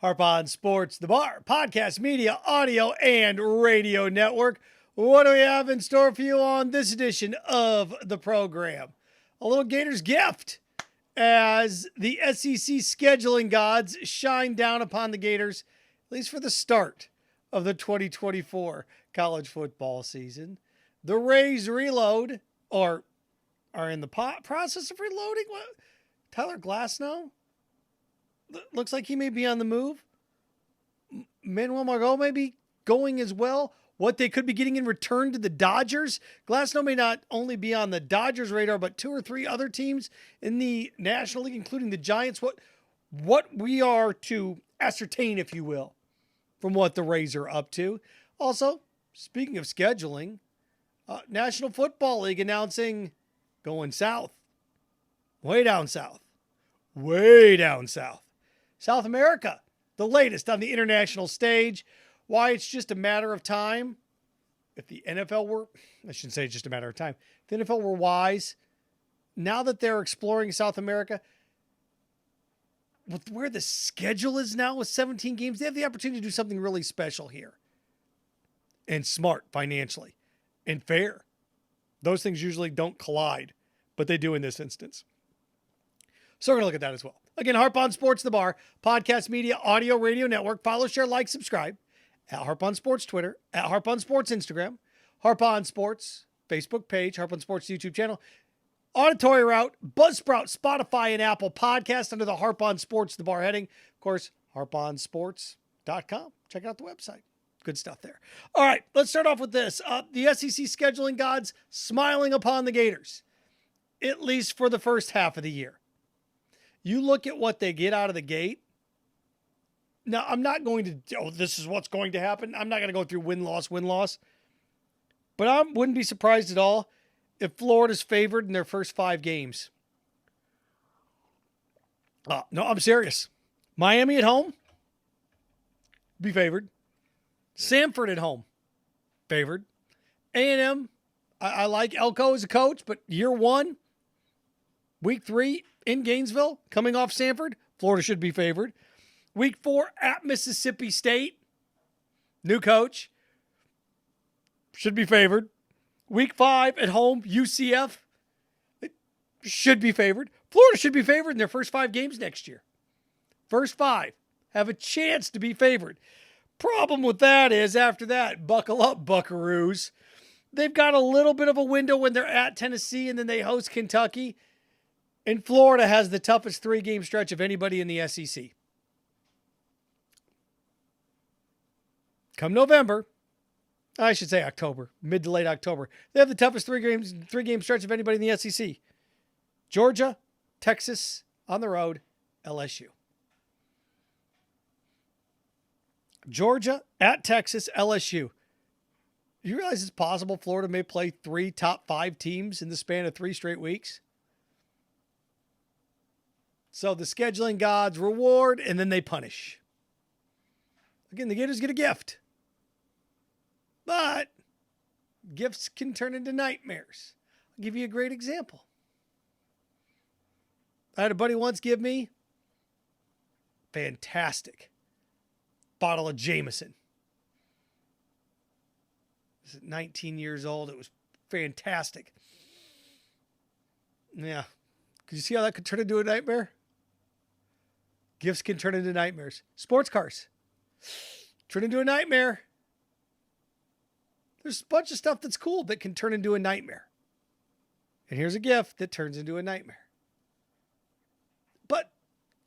Harp on Sports, the Bar, podcast, media, audio, and radio network. What do we have in store for you on this edition of the program? A little Gators Gift as the SEC scheduling gods shine down upon the Gators, at least for the start of the 2024 college football season. The Rays reload, or are in the process of reloading. What? Tyler Glasnow? Looks like he may be on the move. Manuel Margot may be going as well. What they could be getting in return to the Dodgers. Glasnow may not only be on the Dodgers radar, but two or three other teams in the National League, including the Giants. What we are to ascertain, if you will, from what the Rays are up to. Also, speaking of scheduling, National Football League announcing going south. Way down south. Way down south. South America, the latest on the international stage. Why it's just a matter of time. If the NFL were, I shouldn't say just a matter of time. If the NFL were wise, now that they're exploring South America, with where the schedule is now with 17 games, they have the opportunity to do something really special here. And smart financially. And fair. Those things usually don't collide, but they do in this instance. So we're going to look at that as well. Again, Harp on Sports, the Bar, podcast, media, audio, radio network. Follow, share, like, subscribe. At Harp on Sports Twitter. At Harp on Sports Instagram. Harp on Sports Facebook page. Harp on Sports YouTube channel. Auditory route, Buzzsprout, Spotify, and Apple Podcast under the Harp on Sports, the Bar heading. Of course, harponsports.com. Check out the website. Good stuff there. All right, let's start off with this. The SEC scheduling gods smiling upon the Gators, at least for the first half of the year. You look at what they get out of the gate. Now, I'm not going to, this is what's going to happen. I'm not going to go through win-loss. But I wouldn't be surprised at all if Florida's favored in their first 5 games. No, I'm serious. Miami at home, be favored. Samford at home, favored. A&M, I like Elko as a coach, but year 1, week 3 in Gainesville, coming off Samford, Florida should be favored. Week 4 at Mississippi State, new coach, should be favored. Week 5 at home, UCF, it should be favored. Florida should be favored in their first 5 games next year. First 5 have a chance to be favored. Problem with that is, after that, buckle up, buckaroos. They've got a little bit of a window when they're at Tennessee and then they host Kentucky. And Florida has the toughest 3-game stretch of anybody in the SEC. Come November, I should say October, mid to late October, they have the toughest 3-game stretch of anybody in the SEC. Georgia, Texas, on the road, LSU. Georgia, at Texas, LSU. You realize it's possible Florida may play 3 top 5 teams in the span of 3 straight weeks? So the scheduling gods reward and then they punish. Again, the Gators get a gift. But gifts can turn into nightmares. I'll give you a great example. I had a buddy once give me fantastic bottle of Jameson. This is 19 years old. It was fantastic. Yeah. Could you see how that could turn into a nightmare? Gifts can turn into nightmares. Sports cars turn into a nightmare. There's a bunch of stuff that's cool that can turn into a nightmare. And here's a gift that turns into a nightmare. But,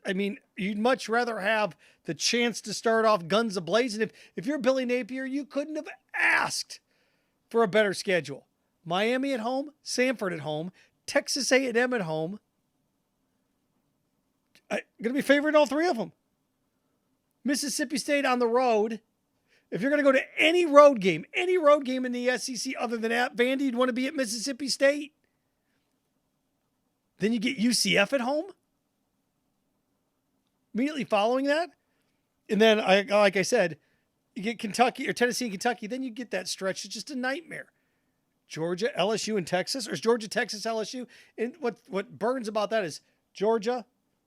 I mean, you'd much rather have the chance to start off guns a-blazing. If you're Billy Napier, you couldn't have asked for a better schedule. Miami at home, Samford at home, Texas A&M at home. Going to be favored in all 3 of them. Mississippi State on the road. If you're going to go to any road game in the SEC other than at Vandy, you'd want to be at Mississippi State. Then you get UCF at home. Immediately following that. And then, like I said, you get Kentucky or Tennessee and Kentucky. Then you get that stretch. It's just a nightmare. Georgia, LSU, and Texas. Or is Georgia, Texas, LSU? And what burns about that is Georgia.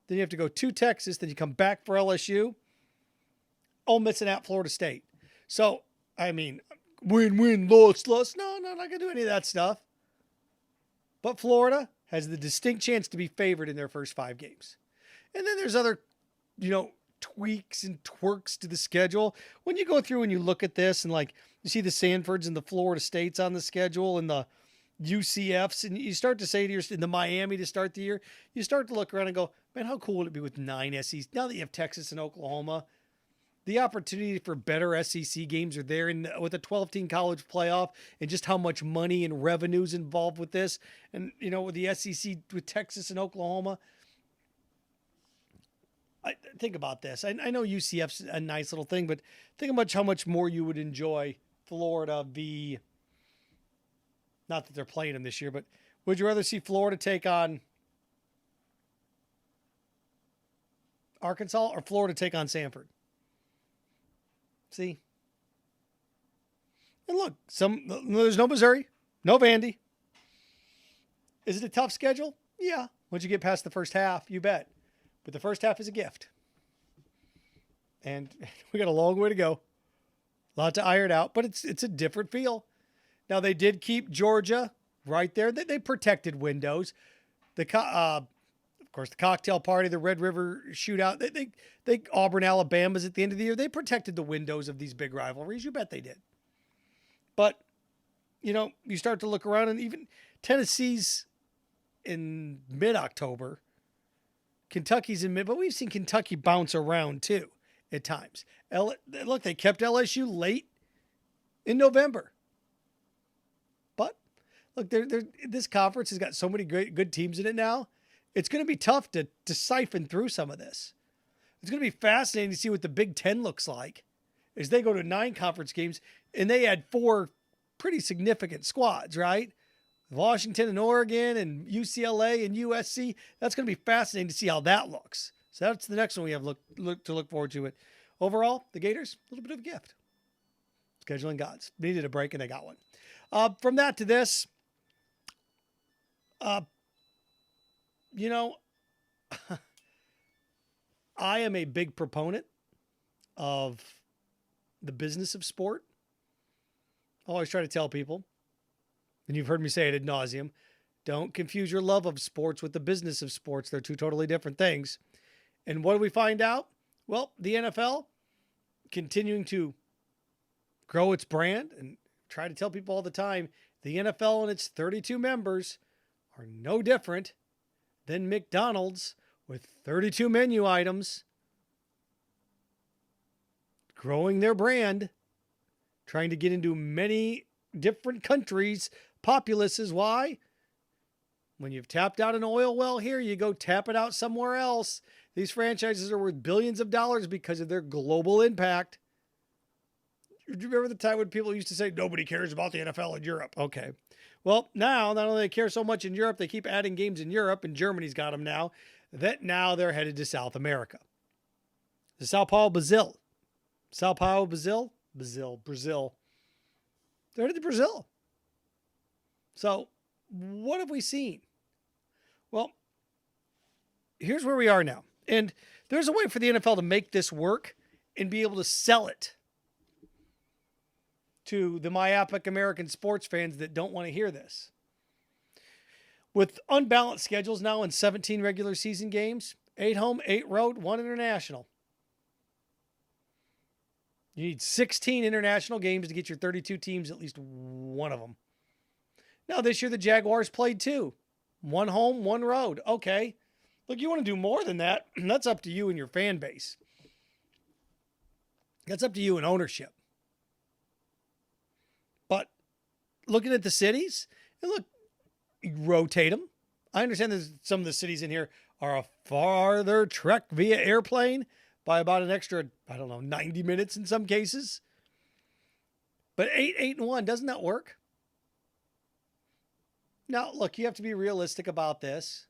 Then you have to go to Texas. Then you come back for LSU. Ole Miss and at Florida State. So, I mean, win, loss. No, not going to do any of that stuff. But Florida has the distinct chance to be favored in their first 5 games. And then there's other, tweaks and twerks to the schedule. When you go through and you look at this and like you see the Sanfords and the Florida States on the schedule and the UCFs, and you start to say to yourself, in the Miami to start the year, you start to look around and go, man, how cool would it be with 9 SEC? Now that you have Texas and Oklahoma, the opportunity for better SEC games are there, and with a 12-team college playoff and just how much money and revenue is involved with this. And, with the SEC with Texas and Oklahoma, think about this. I know UCF's a nice little thing, but think about how much more you would enjoy Florida not that they're playing them this year, but would you rather see Florida take on Arkansas or Florida take on Sanford? See? And look, there's no Missouri, no Vandy. Is it a tough schedule? Yeah. Once you get past the first half, you bet. But the first half is a gift. And we got a long way to go. A lot to iron out, but it's a different feel. Now, they did keep Georgia right there. They protected windows. Of course, the cocktail party, the Red River shootout, they Auburn, Alabama's at the end of the year. They protected the windows of these big rivalries. You bet they did. But, you start to look around, and even Tennessee's in mid-October. Kentucky's in mid, but we've seen Kentucky bounce around too at times. Look, they kept LSU late in November. But look, this conference has got so many good teams in it now. It's going to be tough to siphon through some of this. It's going to be fascinating to see what the Big Ten looks like as they go to 9 conference games, and they had 4 pretty significant squads, right? Washington and Oregon and UCLA and USC. That's going to be fascinating to see how that looks. So that's the next one we have to look forward to. It overall, the Gators, a little bit of a gift. Scheduling gods needed a break and they got one. From that to this, I am a big proponent of the business of sport. I always try to tell people, and you've heard me say it ad nauseum, don't confuse your love of sports with the business of sports. They're 2 totally different things. And what do we find out? Well, the NFL continuing to grow its brand, and try to tell people all the time, the NFL and its 32 members are no different than McDonald's with 32 menu items, growing their brand, trying to get into many different countries, populaces. Why? When you've tapped out an oil well here, you go tap it out somewhere else. These franchises are worth billions of dollars because of their global impact. Do you remember the time when people used to say, nobody cares about the NFL in Europe? Okay. Well, now, not only they care so much in Europe, they keep adding games in Europe, and Germany's got them now, that now they're headed to South America. The Sao Paulo, Brazil. Brazil. They're headed to Brazil. So, what have we seen? Well, here's where we are now. And there's a way for the NFL to make this work and be able to sell it to the myopic American sports fans that don't want to hear this. With unbalanced schedules now in 17 regular season games, 8 home, 8 road, 1 international. You need 16 international games to get your 32 teams, at least one of them. Now, this year, the Jaguars played 2. 1 home, 1 road. Okay. Look, you want to do more than that. That's up to you and your fan base. That's up to you and ownership. But looking at the cities, and look, you rotate them. I understand that some of the cities in here are a farther trek via airplane by about an extra, 90 minutes in some cases. But 8-1, doesn't that work? Now, look, you have to be realistic about this.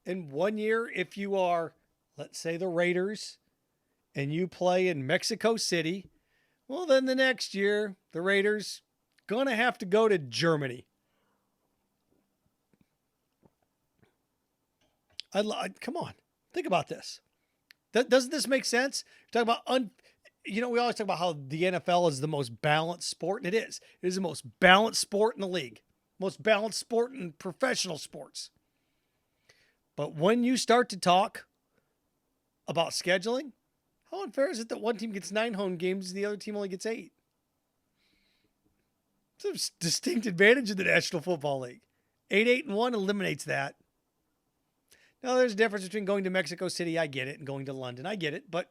In 1 year, if you are, let's say, the Raiders, and you play in Mexico City, well, then the next year, the Raiders going to have to go to Germany. Come on, think about this. Doesn't this make sense? You're talking about we always talk about how the NFL is the most balanced sport, and it is. It is the most balanced sport in the league, most balanced sport in professional sports. But when you start to talk about scheduling, how unfair is it that one team gets 9 home games and the other team only gets 8? It's a distinct advantage in the National Football League. 8-8-1 eliminates that. Now, there's a difference between going to Mexico City, I get it, and going to London, I get it, but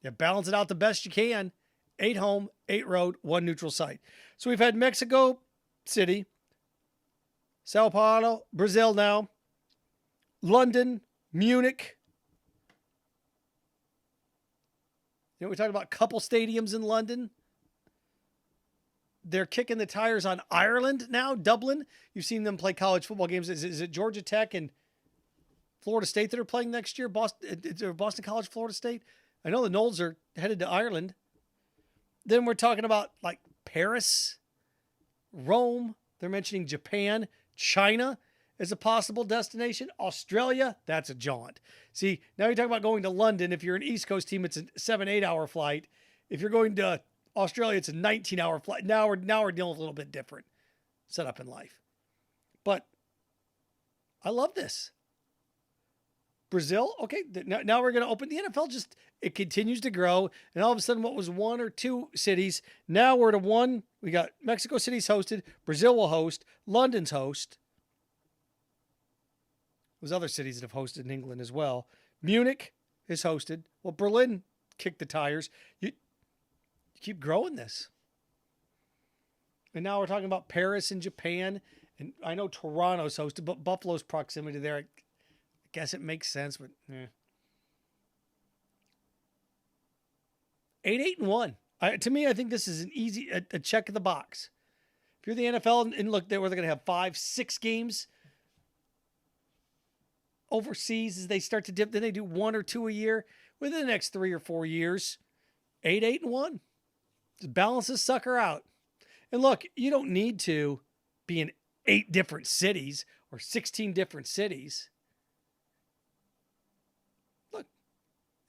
you balance it out the best you can. 8 home, 8 road, 1 neutral site. So we've had Mexico City, Sao Paulo, Brazil now, London, Munich. We talked about a couple stadiums in London. They're kicking the tires on Ireland now, Dublin. You've seen them play college football games. Is it Georgia Tech and Florida State that are playing next year? Boston College, Florida State? I know the Knolls are headed to Ireland. Then we're talking about like Paris, Rome. They're mentioning Japan, China as a possible destination. Australia, that's a jaunt. See, now you're talking about going to London. If you're an East Coast team, it's a 7-8 hour flight. If you're going to Australia, it's a 19-hour flight. Now we're dealing with a little bit different setup in life. But I love this. Brazil, okay, now we're going to open. The NFL it continues to grow. And all of a sudden, what was 1 or 2 cities, now we're to 1. We got Mexico City's hosted. Brazil will host. London's host. There's other cities that have hosted in England as well. Munich is hosted. Well, Berlin kicked the tires. You keep growing this. And now we're talking about Paris and Japan. And I know Toronto's hosted, but Buffalo's proximity there, I guess it makes sense, but 8-8-1. To me, I think this is an easy a check of the box. If you're the NFL and look, they're going to have 5-6 games overseas as they start to dip. Then they do 1 or 2 a year within the next 3 or 4 years. 8-8-1. Just balance this sucker out. And look, you don't need to be in 8 different cities or 16 different cities. Look,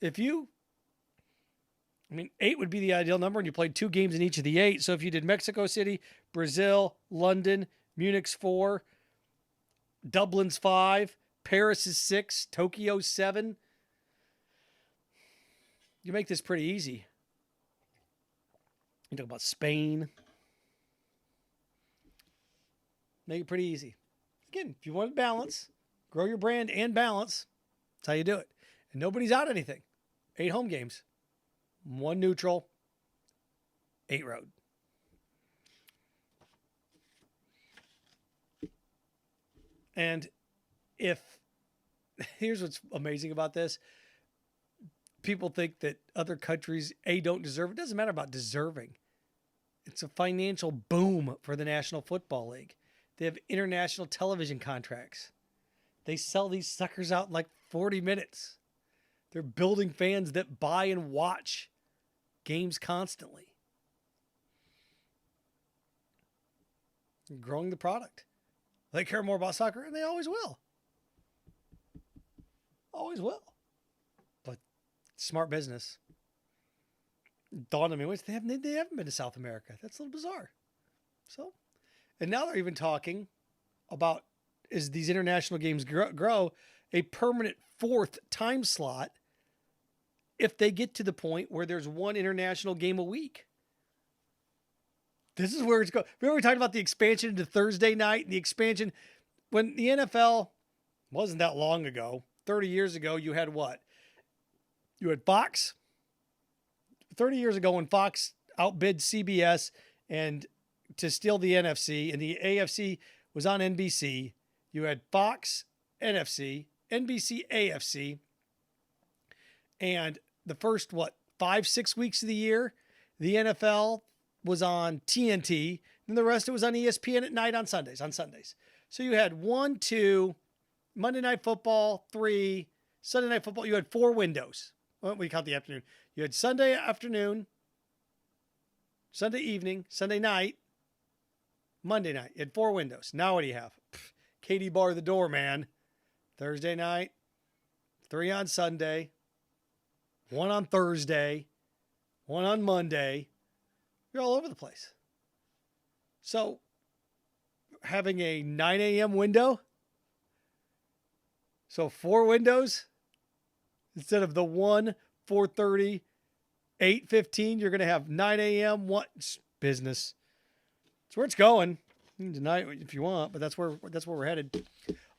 8 would be the ideal number, and you played 2 games in each of the 8. So if you did Mexico City, Brazil, London, Munich's 4, Dublin's 5, Paris is 6, Tokyo 7. You make this pretty easy. You talk about Spain. Make it pretty easy. Again, if you want to balance, grow your brand and balance, that's how you do it. And nobody's out anything. 8 home games, 1 neutral, 8 road. And here's what's amazing about this. People think that other countries, don't deserve it. It doesn't matter about deserving. It's a financial boom for the National Football League. They have international television contracts. They sell these suckers out in like 40 minutes. They're building fans that buy and watch games constantly. And growing the product. They care more about soccer, and they always will. Always will. But smart business. Dawned on me, they haven't been to South America. That's a little bizarre. So, and now they're even talking about, as these international games grow, a permanent 4th time slot if they get to the point where there's 1 international game a week. This is where it's going. Remember we talked about the expansion into Thursday night and the expansion when the NFL wasn't that long ago, 30 years ago, you had what? You had Fox. 30 years ago when Fox outbid CBS and to steal the NFC and the AFC was on NBC, you had Fox, NFC, NBC, AFC, and the first, 5-6 weeks of the year, the NFL was on TNT, and the rest it was on ESPN at night on Sundays. So you had 1, 2, Monday Night Football, 3, Sunday Night Football. You had 4 windows. Well, we count the afternoon. You had Sunday afternoon, Sunday evening, Sunday night, Monday night. You had 4 windows. Now what do you have? Katie bar the door, man. Thursday night, 3 on Sunday, one on Thursday, one on Monday. You're all over the place. So having a 9 a.m. window, so 4 windows instead of the 1, 4:30, 8:15, you're going to have 9 a.m. What business? That's where it's going. You can deny it if you want, but that's where we're headed.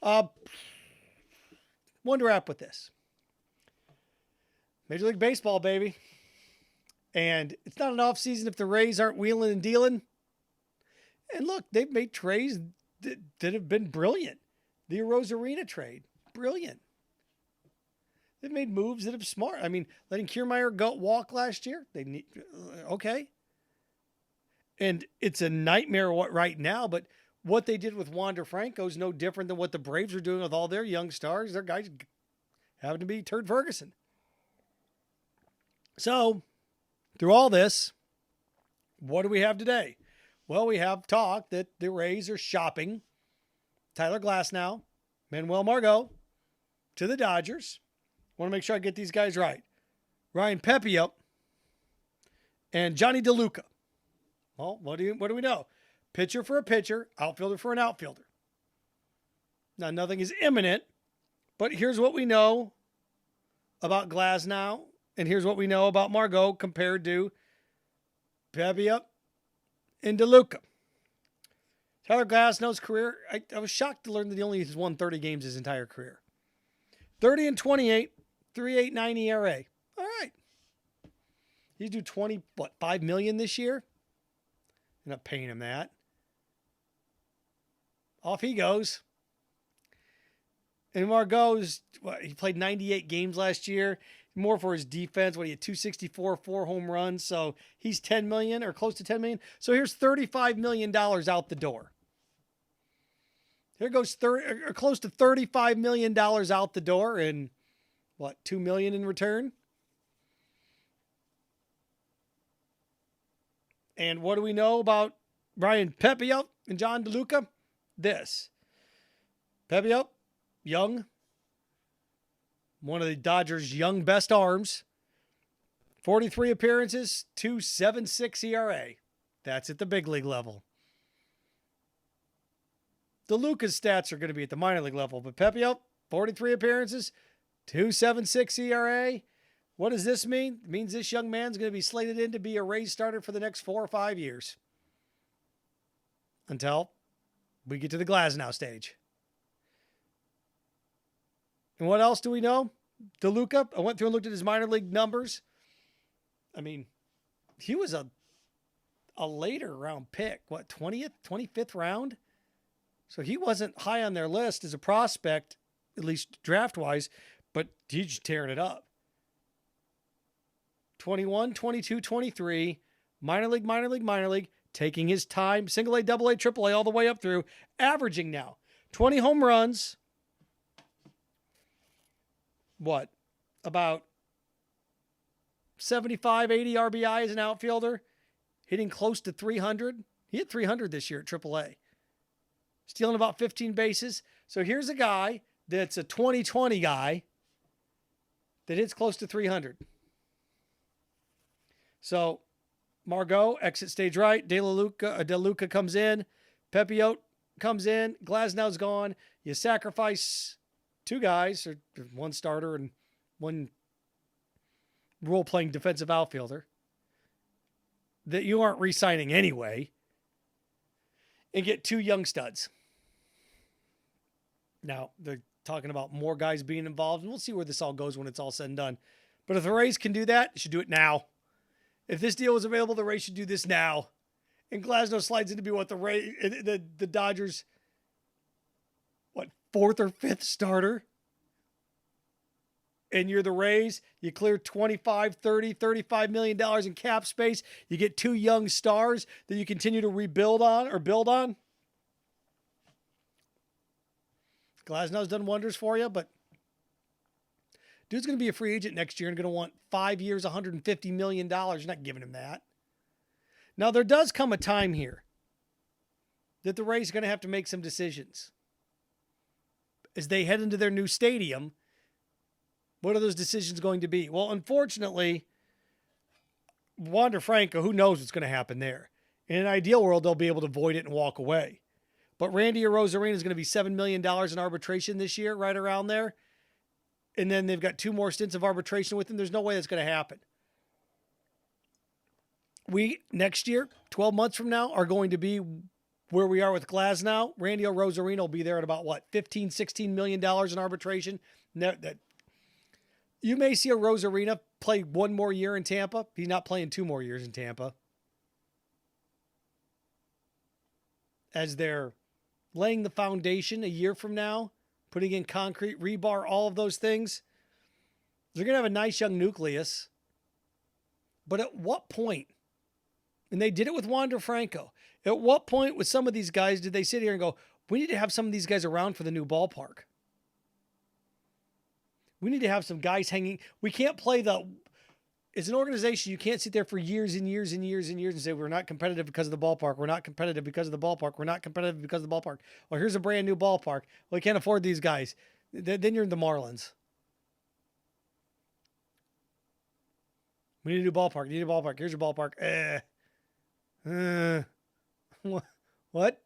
One to wrap with this. Major League Baseball, baby. And it's not an off season if the Rays aren't wheeling and dealing. And look, they've made trades that have been brilliant. The Arozarena trade, brilliant. They've made moves that have smart. I mean, letting Kiermaier walk last year, okay. And it's a nightmare right now, but what they did with Wander Franco is no different than what the Braves are doing with all their young stars. Their guys happen to be Turd Ferguson. So, through all this, what do we have today? Well, we have talk that the Rays are shopping Tyler Glasnow, Manuel Margot to the Dodgers. Want to make sure I get these guys right. Ryan Pepiot and Johnny DeLuca. Well, what do we know? Pitcher for a pitcher, outfielder for an outfielder. Now, nothing is imminent, but here's what we know about Glasnow, and here's what we know about Margot compared to Pepiot and DeLuca. Tyler Glasnow's career, I was shocked to learn that he only has won 30 games his entire career. 30 and 28, 3.89 ERA. All right. He's due $5 million this year? I'm not paying him that. Off he goes. And Margot's, he played 98 games last year. More for his defense. He had 264, 4 home runs. So he's $10 million or close to $10 million. So here's $35 million out the door. Here goes close to $35 million out the door, and $2 million in return? And what do we know about Ryan Pepiot and John DeLuca? This. Pepiot, young. One of the Dodgers' young best arms. 43 appearances, 2.76 ERA. That's at the big league level. DeLuca's stats are going to be at the minor league level, but Pepiot, 43 appearances, 2.76 ERA. What does this mean? It means this young man's going to be slated in to be a Rays starter for the next 4 or 5 years. Until we get to the Glasnow stage. And what else do we know? DeLuca, I went through and looked at his minor league numbers. I mean, he was a later round pick. 20th, 25th round? So he wasn't high on their list as a prospect, at least draft-wise, but he's just tearing it up. 21, 22, 23, minor league, taking his time, single A, double A, triple A, all the way up through, averaging now 20 home runs. About 75, 80 RBI as an outfielder, hitting close to 300. He hit 300 this year at AAA. Stealing about 15 bases. So here's a guy that's a 2020 guy that hits close to 300. So Margot, exit stage right. DeLuca comes in. Pepiot comes in. Glasnow's gone. You sacrifice 2 guys, or 1 starter and 1 role-playing defensive outfielder that you aren't re-signing anyway, and get 2 young studs. Now, they're talking about more guys being involved, and we'll see where this all goes when it's all said and done. But if the Rays can do that, they should do it now. If this deal was available, the Rays should do this now. And Glasnow slides in to be the Dodgers, 4th or 5th starter? And you're the Rays, you clear $25, $30, $35 million in cap space. You get 2 young stars that you continue to rebuild on or build on. Glasnow's done wonders for you, but dude's going to be a free agent next year and going to want 5 years, $150 million. You're not giving him that. Now, there does come a time here that the Rays are going to have to make some decisions as they head into their new stadium What are those decisions going to be? Well, unfortunately, Wander Franco, who knows what's going to happen there? In an ideal world, they'll be able to avoid it and walk away. But Randy Arozarena is going to be $7 million in arbitration this year, right around there. And then they've got 2 more stints of arbitration with him. There's no way that's going to happen. We, next year, 12 months from now, are going to be where we are with Glasnow. Randy Arozarena will be there at about, $15, $16 million in arbitration. You may see Arozarena play 1 more year in Tampa. He's not playing 2 more years in Tampa. As they're laying the foundation a year from now, putting in concrete, rebar, all of those things, they're going to have a nice young nucleus. But at what point, and they did it with Wander Franco, at what point with some of these guys did they sit here and go, we need to have some of these guys around for the new ballpark? We need to have some guys hanging. We can't play as an organization, you can't sit there for years and years and years and years and say, we're not competitive because of the ballpark. We're not competitive because of the ballpark. We're not competitive because of the ballpark. Well, here's a brand new ballpark. Well, we can't afford these guys. Then you're in the Marlins. We need a new ballpark. You need a ballpark. Here's your ballpark. What?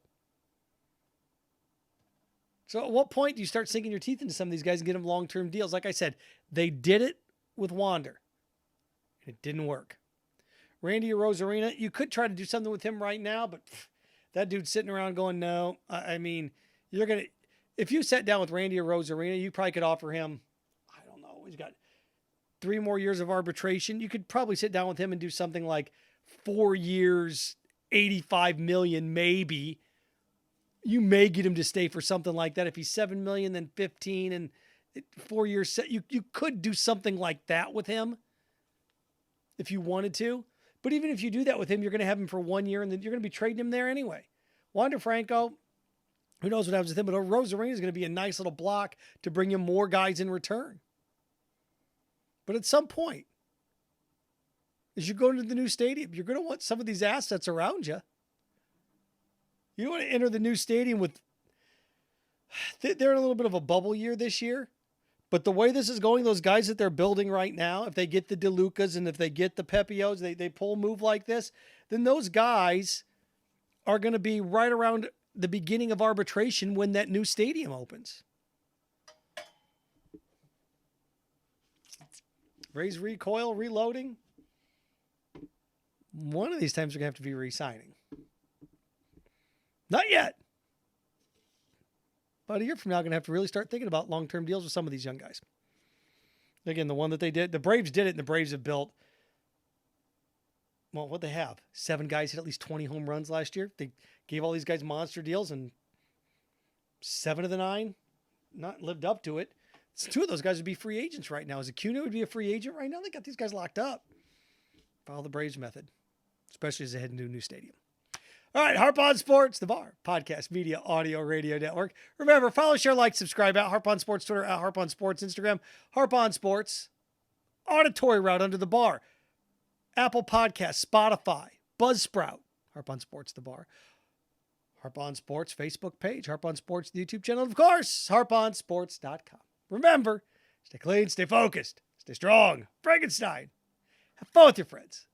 So at what point do you start sinking your teeth into some of these guys and get them long-term deals? Like I said, they did it with Wander. It didn't work. Randy Arozarena, you could try to do something with him right now, but that dude's sitting around going, no. I mean, if you sat down with Randy Arozarena, you probably could offer him, I don't know, he's got 3 more years of arbitration. You could probably sit down with him and do something like 4 years, $85 million, maybe. You may get him to stay for something like that. If he's $7 million, then 15 and 4 years, you could do something like that with him if you wanted to. But even if you do that with him, you're going to have him for 1 year and then you're going to be trading him there anyway. Wander Franco, who knows what happens with him, but Arozarena is going to be a nice little block to bring him more guys in return. But at some point, as you go into the new stadium, you're going to want some of these assets around you. You don't want to enter the new stadium with, they're in a little bit of a bubble year this year, but the way this is going, those guys that they're building right now, if they get the DeLucas and if they get the Pepios, they pull a move like this, then those guys are going to be right around the beginning of arbitration when that new stadium opens. Raise Recoil, reloading. One of these times we're going to have to be re-signing. Not yet. About a year from now, I'm going to have to really start thinking about long-term deals with some of these young guys. Again, the one that they did, the Braves did it, and the Braves have built, well, what they have? 7 guys hit at least 20 home runs last year. They gave all these guys monster deals, and 7 of the 9 not lived up to it. 2 of those guys would be free agents right now. As Acuna would be a free agent right now. They got these guys locked up. Follow the Braves method, especially as they head into a new stadium. All right, Harp on Sports, the Bar, podcast, media, audio, radio network. Remember, follow, share, like, subscribe at Harp on Sports Twitter, at Harp on Sports Instagram, Harp on Sports, auditory route under the bar, Apple Podcasts, Spotify, Buzzsprout, Harp on Sports, the Bar, Harp on Sports Facebook page, Harp on Sports the YouTube channel, and of course, harponsports.com. Remember, stay clean, stay focused, stay strong. Frankenstein. Have fun with your friends.